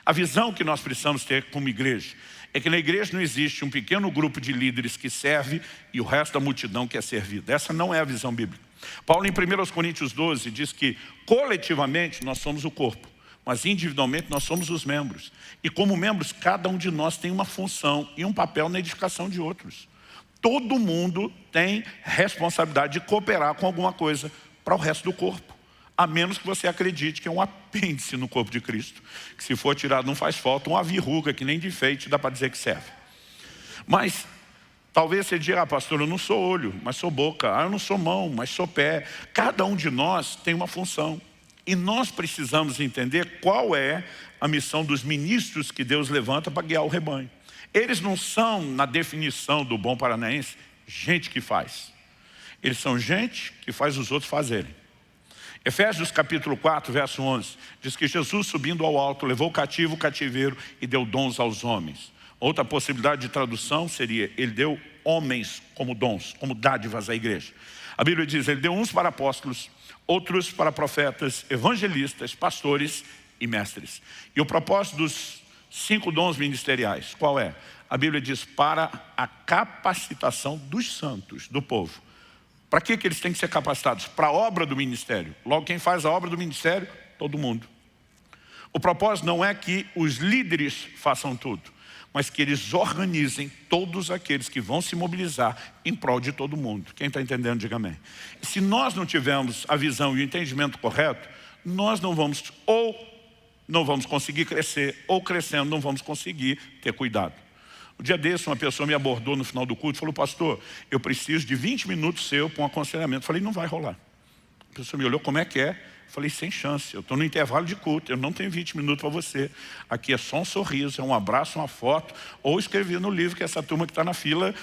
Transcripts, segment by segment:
A visão que nós precisamos ter como igreja é que na igreja não existe um pequeno grupo de líderes que serve e o resto da multidão que é servida. Essa não é a visão bíblica. Paulo em 1 Coríntios 12 diz que coletivamente nós somos o corpo, mas individualmente nós somos os membros. E como membros, cada um de nós tem uma função e um papel na edificação de outros. Todo mundo tem responsabilidade de cooperar com alguma coisa para o resto do corpo. A menos que você acredite que é um apêndice no corpo de Cristo, que se for tirado não faz falta, uma verruga que nem de enfeite dá para dizer que serve. Mas talvez você diga, pastor, eu não sou olho, mas sou boca. Eu não sou mão, mas sou pé. Cada um de nós tem uma função. E nós precisamos entender qual é a missão dos ministros que Deus levanta para guiar o rebanho. Eles não são, na definição do bom paranaense, gente que faz. Eles são gente que faz os outros fazerem. Efésios capítulo 4, verso 11, diz que Jesus subindo ao alto, levou cativo o cativeiro e deu dons aos homens. Outra possibilidade de tradução seria, ele deu homens como dons, como dádivas à igreja. A Bíblia diz, ele deu uns para apóstolos, outros para profetas, evangelistas, pastores e mestres. E o propósito dos 5 dons ministeriais, qual é? A Bíblia diz, para a capacitação dos santos, do povo. Para que eles têm que ser capacitados? Para a obra do ministério. Logo, quem faz a obra do ministério? Todo mundo. O propósito não é que os líderes façam tudo, mas que eles organizem todos aqueles que vão se mobilizar em prol de todo mundo. Quem está entendendo, diga amém. E se nós não tivermos a visão e o entendimento correto, nós não vamos conseguir crescer, ou crescendo não vamos conseguir ter cuidado. Um dia desse, uma pessoa me abordou no final do culto e falou, pastor, eu preciso de 20 minutos seu para um aconselhamento. Eu falei, não vai rolar. A pessoa me olhou, como é que é? Eu falei, sem chance, eu estou no intervalo de culto, eu não tenho 20 minutos para você. Aqui é só um sorriso, é um abraço, uma foto, ou escrever no livro que essa turma que está na fila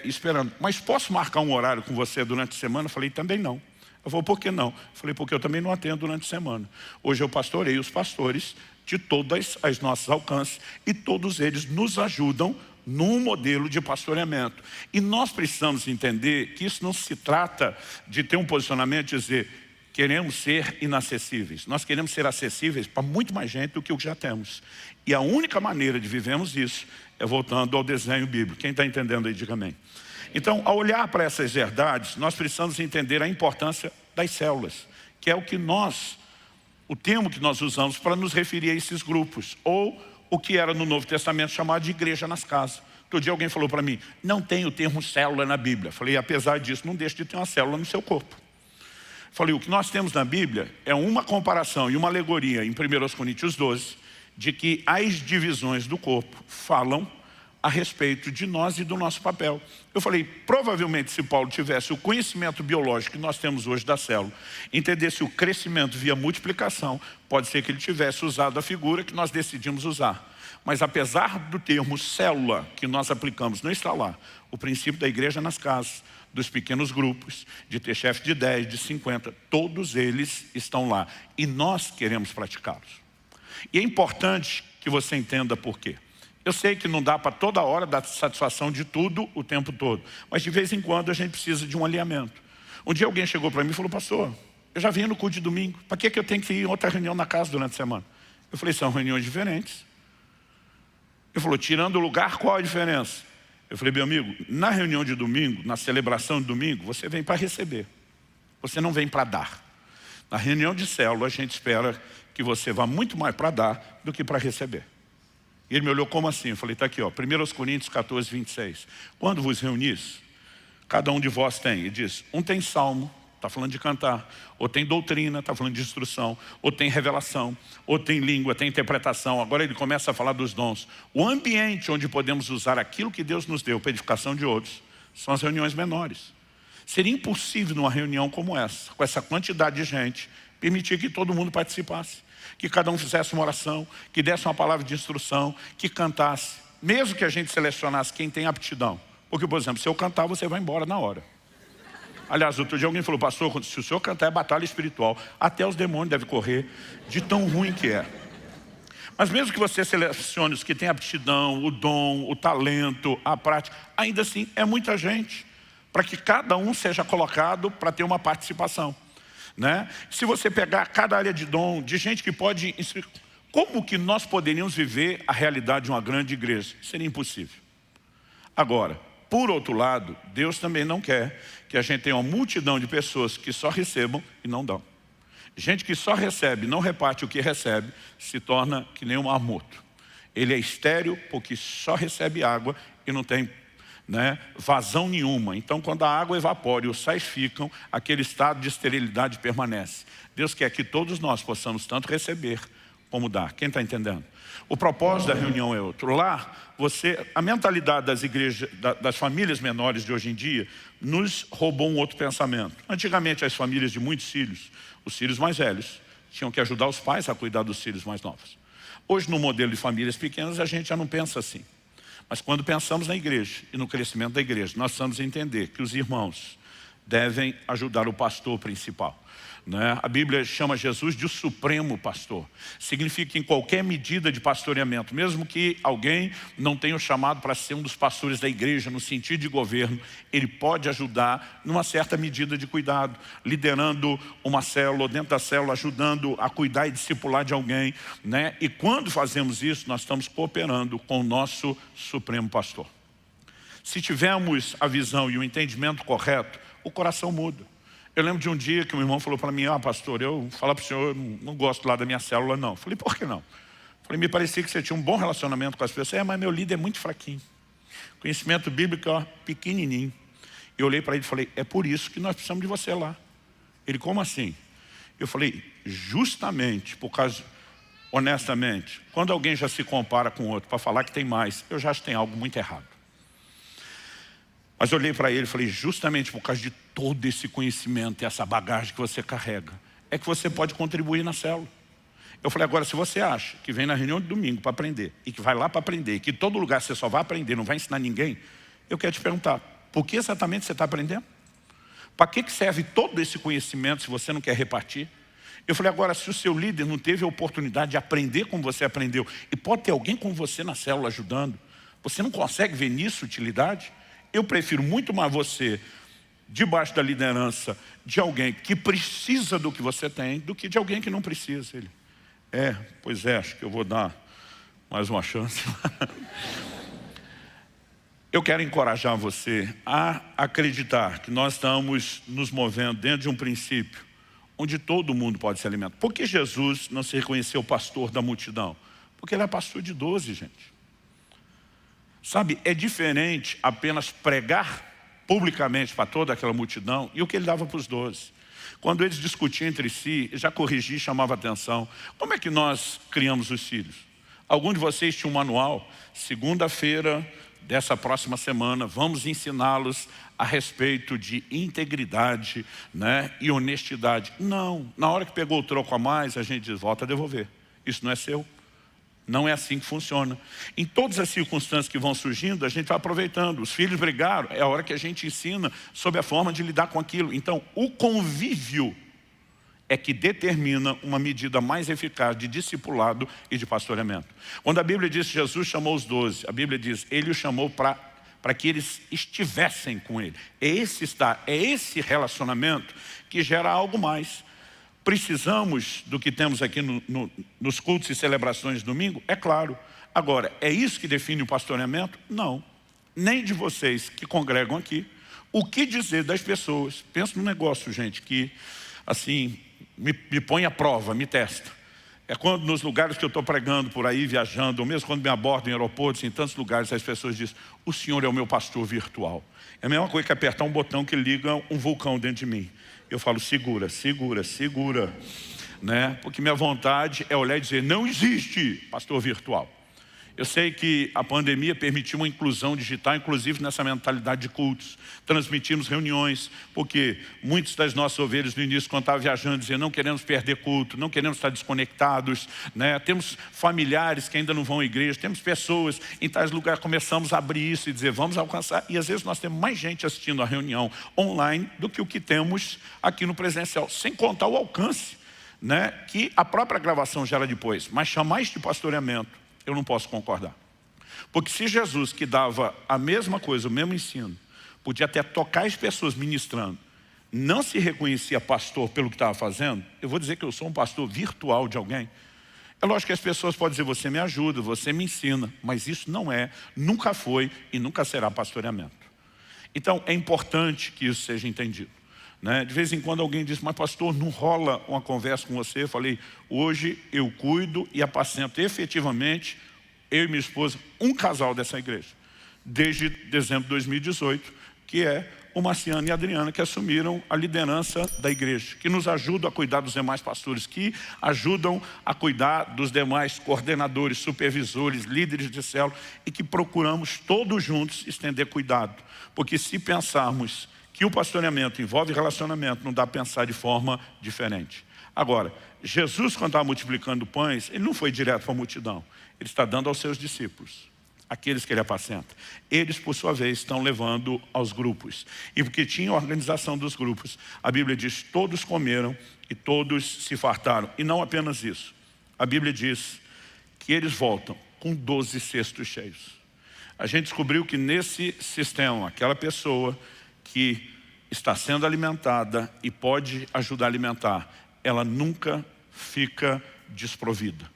esperando. Mas posso marcar um horário com você durante a semana? Eu falei, também não. Eu falei, por que não? Eu falei, porque eu também não atendo durante a semana. Hoje eu pastorei os pastores de todas as nossas alcances e todos eles nos ajudam num modelo de pastoreamento. E nós precisamos entender que isso não se trata de ter um posicionamento de dizer queremos ser inacessíveis. Nós queremos ser acessíveis para muito mais gente do que o que já temos. E a única maneira de vivermos isso é voltando ao desenho bíblico. Quem está entendendo aí, diga amém. Então, ao olhar para essas verdades, nós precisamos entender a importância das células, que é o termo que nós usamos para nos referir a esses grupos, ou o que era no Novo Testamento chamado de igreja nas casas. Outro dia alguém falou para mim, não tem o termo célula na Bíblia. Falei, apesar disso, não deixe de ter uma célula no seu corpo. Falei, o que nós temos na Bíblia é uma comparação e uma alegoria em 1 Coríntios 12, de que as divisões do corpo falam a respeito de nós e do nosso papel. Eu falei, provavelmente se Paulo tivesse o conhecimento biológico que nós temos hoje da célula, entendesse o crescimento via multiplicação, pode ser que ele tivesse usado a figura que nós decidimos usar. Mas apesar do termo célula que nós aplicamos não está lá, o princípio da igreja nas casas, dos pequenos grupos, de ter chefe de 10, de 50, todos eles estão lá. E nós queremos praticá-los. E é importante que você entenda por quê. Eu sei que não dá para toda hora dar satisfação de tudo o tempo todo. Mas de vez em quando a gente precisa de um alinhamento. Um dia alguém chegou para mim e falou, pastor, eu já vim no culto de domingo. Para que eu tenho que ir em outra reunião na casa durante a semana? Eu falei, são reuniões diferentes. Ele falou, tirando o lugar, qual a diferença? Eu falei, meu amigo, na reunião de domingo, na celebração de domingo, você vem para receber. Você não vem para dar. Na reunião de célula, a gente espera que você vá muito mais para dar do que para receber. E ele me olhou, como assim? Eu falei, está aqui, ó, 1 Coríntios 14, 26. Quando vos reunis, cada um de vós tem. Ele diz, um tem salmo, está falando de cantar. Ou tem doutrina, está falando de instrução. Ou tem revelação. Ou tem língua, tem interpretação. Agora ele começa a falar dos dons. O ambiente onde podemos usar aquilo que Deus nos deu para edificação de outros são as reuniões menores. Seria impossível numa reunião como essa, com essa quantidade de gente, permitir que todo mundo participasse. Que cada um fizesse uma oração, que desse uma palavra de instrução, que cantasse. Mesmo que a gente selecionasse quem tem aptidão. Porque, por exemplo, se eu cantar, você vai embora na hora. Aliás, outro dia alguém falou, pastor, se o senhor cantar é batalha espiritual. Até os demônios devem correr de tão ruim que é. Mas mesmo que você selecione os que têm aptidão, o dom, o talento, a prática, ainda assim é muita gente. Para que cada um seja colocado para ter uma participação. Né? Se você pegar cada área de dom, de gente que pode como que nós poderíamos viver a realidade de uma grande igreja? Seria impossível. Agora, por outro lado, Deus também não quer que a gente tenha uma multidão de pessoas que só recebam e não dão. Gente que só recebe, não reparte o que recebe, se torna que nem um marmoto. Ele é estéril porque só recebe água e não tem, vazão nenhuma. Então, quando a água evapora e os sais ficam, aquele estado de esterilidade permanece. Deus quer que todos nós possamos tanto receber como dar. Quem está entendendo? O propósito da reunião é outro. Lá, a mentalidade das igrejas, das famílias menores de hoje em dia, nos roubou um outro pensamento. Antigamente, as famílias de muitos filhos, os filhos mais velhos, tinham que ajudar os pais a cuidar dos filhos mais novos. Hoje, no modelo de famílias pequenas, a gente já não pensa assim. Mas quando pensamos na igreja e no crescimento da igreja, nós precisamos entender que os irmãos devem ajudar o pastor principal. A Bíblia chama Jesus de o supremo pastor. Significa que em qualquer medida de pastoreamento, mesmo que alguém não tenha o chamado para ser um dos pastores da igreja, no sentido de governo, ele pode ajudar numa certa medida de cuidado, liderando uma célula, dentro da célula, ajudando a cuidar e discipular de alguém. E quando fazemos isso, nós estamos cooperando com o nosso supremo pastor. Se tivermos a visão e o entendimento correto, o coração muda. Eu lembro de um dia que um irmão falou para mim: pastor, eu falar para o senhor, eu não gosto lá da minha célula não. Falei: por que não? Falei: me parecia que você tinha um bom relacionamento com as pessoas. Mas meu líder é muito fraquinho. Conhecimento bíblico, pequenininho. Eu olhei para ele e falei: é por isso que nós precisamos de você lá. Ele: como assim? Eu falei: justamente por causa, honestamente, quando alguém já se compara com outro para falar que tem mais, eu já acho que tem algo muito errado. Mas eu olhei para ele e falei: justamente por causa de todo esse conhecimento e essa bagagem que você carrega, é que você pode contribuir na célula. Eu falei: agora, se você acha que vem na reunião de domingo para aprender, e que vai lá para aprender, e que todo lugar você só vai aprender, não vai ensinar ninguém, eu quero te perguntar, por que exatamente você está aprendendo? Para que serve todo esse conhecimento se você não quer repartir? Eu falei: agora, se o seu líder não teve a oportunidade de aprender como você aprendeu, e pode ter alguém com você na célula ajudando, você não consegue ver nisso utilidade? Eu prefiro muito mais você debaixo da liderança de alguém que precisa do que você tem, do que de alguém que não precisa. Ele: pois é, acho que eu vou dar mais uma chance. Eu quero encorajar você a acreditar que nós estamos nos movendo dentro de um princípio onde todo mundo pode se alimentar. Por que Jesus não se reconheceu pastor da multidão? Porque ele é pastor de 12, gente. Sabe, é diferente apenas pregar publicamente para toda aquela multidão e o que ele dava para os 12. Quando eles discutiam entre si, já corrigia e chamava atenção. Como é que nós criamos os filhos? Algum de vocês tinha um manual? Segunda-feira dessa próxima semana, vamos ensiná-los a respeito de integridade, e honestidade. Não, na hora que pegou o troco a mais, a gente diz: volta a devolver. Isso não é seu. Não é assim que funciona. Em todas as circunstâncias que vão surgindo, a gente vai aproveitando. Os filhos brigaram, é a hora que a gente ensina sobre a forma de lidar com aquilo. Então, o convívio é que determina uma medida mais eficaz de discipulado e de pastoreamento. Quando a Bíblia diz que Jesus chamou os 12, a Bíblia diz: ele os chamou para que eles estivessem com ele. É esse relacionamento que gera algo mais. Precisamos do que temos aqui nos cultos e celebrações de domingo? É claro. Agora, é isso que define o pastoreamento? Não. Nem de vocês que congregam aqui. O que dizer das pessoas? Pensa num negócio, gente, que assim me põe à prova, me testa. É quando nos lugares que eu estou pregando por aí, viajando, ou mesmo quando me abordam em aeroportos, em tantos lugares, as pessoas dizem: o senhor é o meu pastor virtual. É a mesma coisa que apertar um botão que liga um vulcão dentro de mim. Eu falo: segura, segura, segura. Porque minha vontade é olhar e dizer: não existe pastor virtual. Eu sei que a pandemia permitiu uma inclusão digital, inclusive nessa mentalidade de cultos. Transmitimos reuniões, porque muitos das nossas ovelhas no início, quando estavam viajando, diziam: não queremos perder culto, não queremos estar desconectados. Temos familiares que ainda não vão à igreja, temos pessoas em tais lugares. Começamos a abrir isso e dizer: vamos alcançar. E às vezes nós temos mais gente assistindo a reunião online do que o que temos aqui no presencial. Sem contar o alcance, que a própria gravação gera depois. Mas chamar isso de pastoreamento, eu não posso concordar. Porque se Jesus, que dava a mesma coisa, o mesmo ensino, podia até tocar as pessoas ministrando, não se reconhecia pastor pelo que estava fazendo, eu vou dizer que eu sou um pastor virtual de alguém. É lógico que as pessoas podem dizer, você me ajuda, você me ensina, mas isso não é, nunca foi e nunca será pastoreamento. Então é importante que isso seja entendido. De vez em quando alguém diz, mas pastor, não rola uma conversa com você? Eu falei, hoje eu cuido e apacento efetivamente, eu e minha esposa, um casal dessa igreja. Desde dezembro de 2018, que é o Marciano e a Adriana, que assumiram a liderança da igreja, que nos ajudam a cuidar dos demais pastores, que ajudam a cuidar dos demais coordenadores, supervisores, líderes de célula, e que procuramos todos juntos estender cuidado. Porque se pensarmos que o pastoreamento envolve relacionamento, não dá para pensar de forma diferente. Agora, Jesus, quando estava multiplicando pães, ele não foi direto para a multidão. Ele está dando aos seus discípulos, aqueles que ele apacenta. Eles, por sua vez, estão levando aos grupos. E porque tinha a organização dos grupos, a Bíblia diz, todos comeram e todos se fartaram. E não apenas isso. A Bíblia diz que eles voltam com 12 cestos cheios. A gente descobriu que nesse sistema, aquela pessoa que está sendo alimentada e pode ajudar a alimentar, ela nunca fica desprovida.